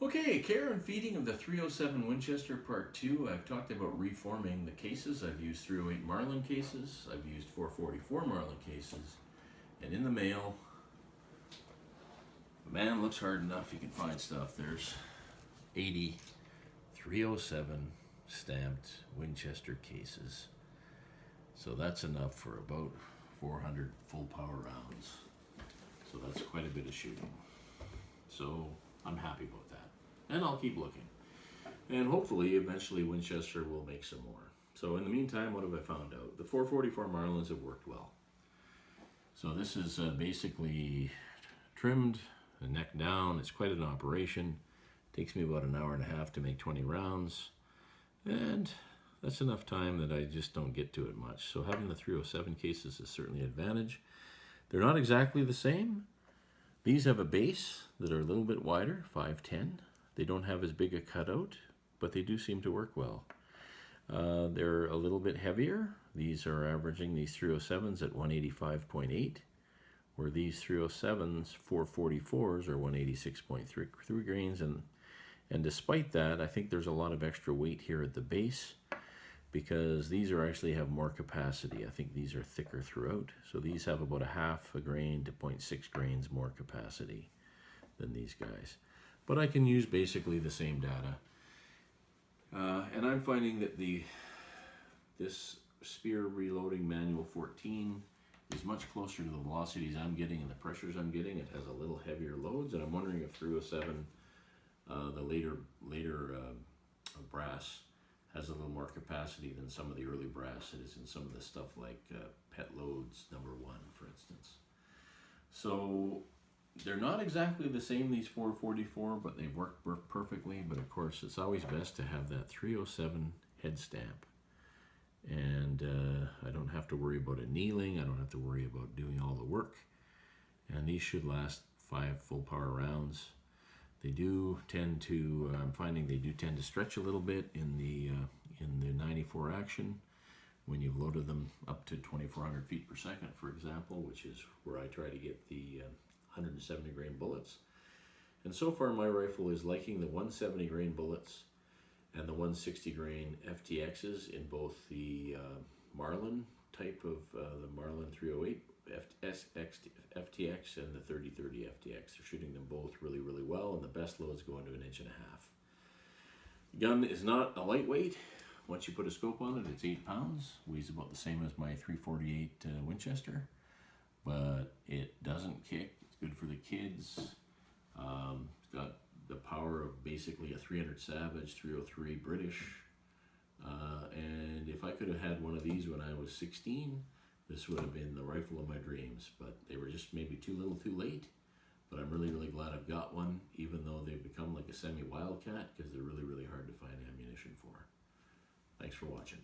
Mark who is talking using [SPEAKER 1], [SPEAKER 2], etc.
[SPEAKER 1] Okay, care and feeding of the 307 Winchester Part 2. I've talked about reforming the cases. I've used 308 Marlin cases. I've used 444 Marlin cases. And in the mail, if a man looks hard enough, he can find stuff. There's 80 307 stamped Winchester cases. So that's enough for about 400 full power rounds. So that's quite a bit of shooting. So I'm happy about that. And I'll keep looking. And hopefully, eventually, Winchester will make some more. So in the meantime, what have I found out? The 444 Marlins have worked well. So this is basically trimmed, the neck down. It's quite an operation. Takes me about an hour and a half to make 20 rounds. And that's enough time that I just don't get to it much. So having the 307 cases is certainly an advantage. They're not exactly the same. These have a base that are a little bit wider, 510. They don't have as big a cutout, but they do seem to work well. They're a little bit heavier. These are averaging these 307s at 185.8, where these 307s, 444s, are 186.3 grains. And despite that, I think there's a lot of extra weight here at the base because these are actually have more capacity. I think these are thicker throughout. So these have about a half a grain to 0.6 grains more capacity than these guys. But I can use basically the same data. And I'm finding that this Spear Reloading Manual 14 is much closer to the velocities I'm getting and the pressures I'm getting. It has a little heavier loads, and I'm wondering if 307, the later brass, has a little more capacity than some of the early brass that is in some of the stuff like Pet Loads #1, for instance. So they're not exactly the same, these 444, but they work perfectly. But of course, it's always best to have that 307 head stamp. And I don't have to worry about it kneeling. I don't have to worry about doing all the work. And these should last 5 full power rounds. They do tend to, I'm finding they do tend to stretch a little bit in the 94 action when you've loaded them up to 2,400 feet per second, for example, which is where I try to get the 170 grain bullets. And so far my rifle is liking the 170 grain bullets and the 160 grain FTXs in both the Marlin type of the Marlin 308 FTX and the 3030 FTX. They're shooting them both really, really well, and the best loads go into 1.5 inches. The gun is not a lightweight. Once you put a scope on it, it's 8 pounds, weighs about the same as my 348 Winchester, but it doesn't kick. It's good for the kids. It's got the power of basically a 300 Savage 303 British, and if I could have had one of these when I was 16, this would have been the rifle of my dreams, but they were just maybe too little too late. But I'm really, really glad I've got one, even though they've become like a semi-wildcat, because they're really, really hard to find ammunition for. Thanks for watching.